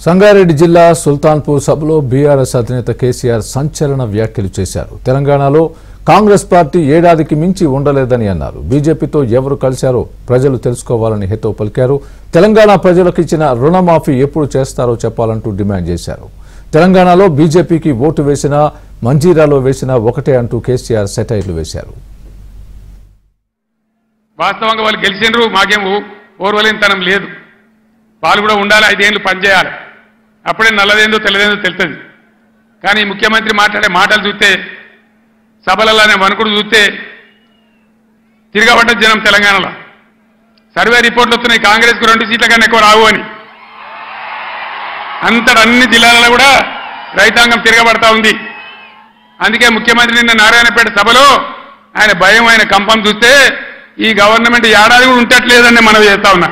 సంగారెడ్డి జిల్లా సుల్తాన్పూర్ సభలో బీఆర్ఎస్ అధినేత కేసీఆర్ సంచలన వ్యాఖ్యలు చేశారు. తెలంగాణలో కాంగ్రెస్ పార్టీ ఏడాదికి మించి ఉండలేదని అన్నారు. బీజేపీతో ఎవరు కలిశారో ప్రజలు తెలుసుకోవాలని హితవు పలికారు. తెలంగాణ ప్రజలకు ఇచ్చిన రుణమాఫీ ఎప్పుడు చేస్తారో చెప్పాలంటూ డిమాండ్ చేశారు. తెలంగాణలో బీజేపీకి ఓటు వేసినా మంజీరాలో వేసినా ఒకటే అంటూ కేసీఆర్ సెటైర్లు వేశారు. వాస్తవంగా వాళ్ళు గెలిచినరు, మాకేం ఓర్వలేనితనం లేదు. వాళ్ళు కూడా ఉండాలి, 5 ఏళ్ళు పనిచేయాలి. అప్పుడే నల్లదేందో తెల్లదేందో తెలుస్తుంది. కానీ ముఖ్యమంత్రి మాట్లాడే మాటలు చూస్తే, సభలలోనే వణుకుడు చూస్తే తిరగబడ్డ జనం తెలంగాణలో. సర్వే రిపోర్ట్లు వస్తున్నాయి, కాంగ్రెస్కు 2 సీట్ల కన్నా ఎక్కువ రావు అని. అంతటా అన్ని జిల్లాలలో కూడా రైతాంగం తిరగబడతా ఉంది. అందుకే ముఖ్యమంత్రి నిన్న నారాయణపేట సభలో ఆయన భయం, ఆయన కంపం చూస్తే ఈ గవర్నమెంట్ ఏడాది కూడా ఉండట్లేదని మనం చేస్తా ఉన్నా.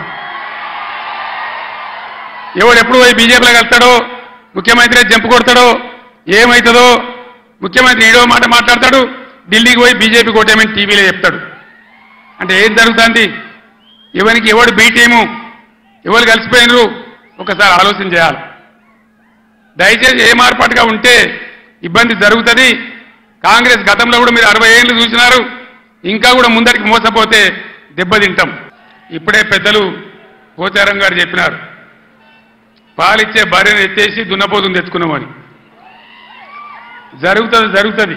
ఎవడు ఎప్పుడు పోయి బీజేపీలో కలుస్తాడో, ముఖ్యమంత్రి జంపు కొడతాడో, ఏమవుతుందో. ముఖ్యమంత్రి ఏడో మాట మాట్లాడతాడు, ఢిల్లీకి పోయి బీజేపీ కోటేమని టీవీలో చెప్తాడు. అంటే ఏం జరుగుతుంది? ఎవరికి ఎవడు బీ టీము, ఎవరు కలిసిపోయినరు ఒకసారి ఆలోచన చేయాలి. దయచేసి ఏ మార్పాటుగా ఉంటే ఇబ్బంది జరుగుతుంది. కాంగ్రెస్ గతంలో కూడా మీరు 60 ఏళ్ళు చూసినారు. ఇంకా కూడా ముందరికి మోసపోతే దెబ్బతింటాం. ఇప్పుడే పెద్దలు పోచారం గారు చెప్పినారు, పాలిచ్చే భార్యను ఎత్తేసి దున్నపోతుని తెచ్చుకున్నామని. జరుగుతుంది.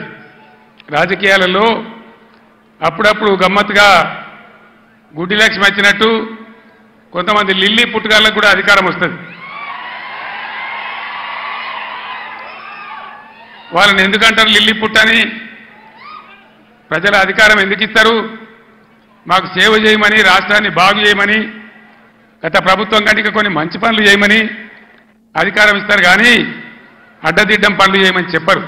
రాజకీయాలలో అప్పుడప్పుడు గమ్మత్తుగా గుడ్డి లక్ష్మి వచ్చినట్టు కొంతమంది లిల్లీ పుట్టుగాళ్ళకు కూడా అధికారం వస్తుంది. వాళ్ళని ఎందుకంటారు లిల్లీ పుట్టని? ప్రజల అధికారం ఎందుకు ఇస్తారు? మాకు సేవ చేయమని, రాష్ట్రాన్ని బాగు చేయమని, గత ప్రభుత్వం కంటే కొన్ని మంచి పనులు చేయమని అధికారం ఇస్తారు. కానీ అడ్డదిడ్డం పనులు చేయమని చెప్పరు.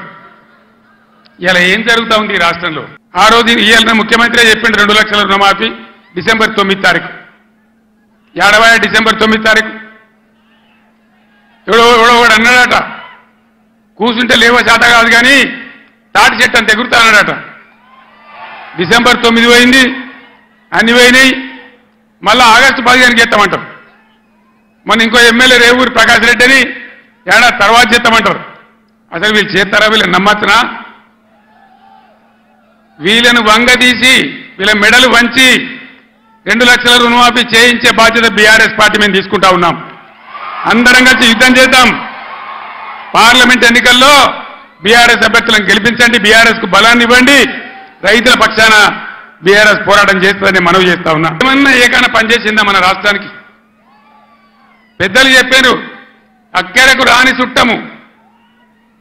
ఇలా ఏం జరుగుతూ ఉంది ఈ రాష్ట్రంలో? ఆ రోజు ఇవాళ ముఖ్యమంత్రి చెప్పిండు 2 లక్షల రుణమాఫీ డిసెంబర్ 9 తారీఖు. ఏడవాయ డిసెంబర్ 9 తారీఖు ఎవడో అన్నాడట, కూర్చుంటే లేవో చేత కాదు కానీ తాటి చెట్టు అంత ఎగురుతా అన్నాడట. డిసెంబర్ 9 పోయింది, అన్ని పోయినాయి. మళ్ళా ఆగస్టు 15కి చేస్తామంటారు. మొన్న ఇంకో ఎమ్మెల్యే రేవూరి ప్రకాష్ రెడ్డి అని ఏడాది తర్వాత చేస్తామంటారు. అసలు వీళ్ళు చేస్తారా? వీళ్ళని నమ్మచ్చునా? వీళ్ళను వంగదీసి వీళ్ళ మెడలు వంచి 2 లక్షల రుణమాఫీ చేయించే బాధ్యత బీఆర్ఎస్ పార్టీ మేము తీసుకుంటా ఉన్నాం. అందరం కలిసి యుద్ధం చేద్దాం. పార్లమెంట్ ఎన్నికల్లో బీఆర్ఎస్ అభ్యర్థులను గెలిపించండి, బీఆర్ఎస్ కు బలాన్ని ఇవ్వండి. రైతుల పక్షాన బీఆర్ఎస్ పోరాటం చేస్తుందని మనవి చేస్తా ఉన్నా. ఏమన్నా ఏకైనా పనిచేసిందా మన రాష్ట్రానికి? పెద్దలు చెప్పారు, అక్కెరకు రాని చుట్టము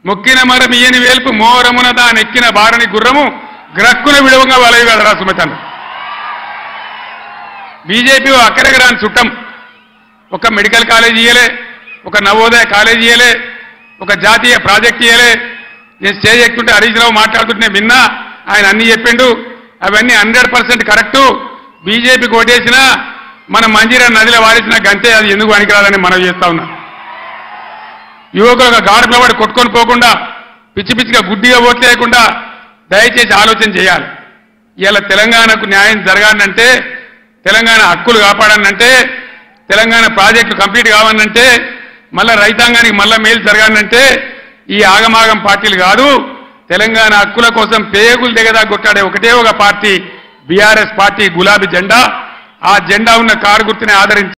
మొక్కిన మరం ఇయ్యని వేల్పు మోరమున దానెక్కిన బారని గుర్రము గ్రక్కున విడవంగా వలవి కదరా సుమతను. బీజేపీ అక్కడికి రాని చుట్టం. ఒక మెడికల్ కాలేజ్ ఇయ్యలే, ఒక నవోదయ కాలేజ్ ఇయ్యలే, ఒక జాతీయ ప్రాజెక్ట్ ఇయ్యలే. నేను స్టేజ్ ఎక్కుంటే హరీష్ రావు మాట్లాడుతుంటే విన్నా, ఆయన అన్ని చెప్పిండు. అవన్నీ 100% కరెక్టు. బీజేపీకి ఓటేసినా మన మంజీరా నదిలో వాడిసిన గంతే, అది ఎందుకు పనికిరాదని మనం చేస్తా ఉన్నాం. యువకులు గాడుపుల వాడు కొట్టుకొని పోకుండా, పిచ్చి పిచ్చిగా గుడ్డిగా ఓట్లు లేకుండా దయచేసి ఆలోచన చేయాలి. ఇలా తెలంగాణకు న్యాయం జరగాలంటే, తెలంగాణ హక్కులు కాపాడాలంటే, తెలంగాణ ప్రాజెక్టులు కంప్లీట్ కావాలంటే, మళ్ళా రైతాంగానికి మళ్ళా మేలు జరగాలంటే ఈ ఆగమాగం పార్టీలు కాదు. తెలంగాణ హక్కుల కోసం పేగులు దిగదా కొట్టాడే ఒకటే ఒక పార్టీ బీఆర్ఎస్ పార్టీ, గులాబీ జెండా. ఆ జెండా ఉన్న కారు గుర్తుని ఆదరించి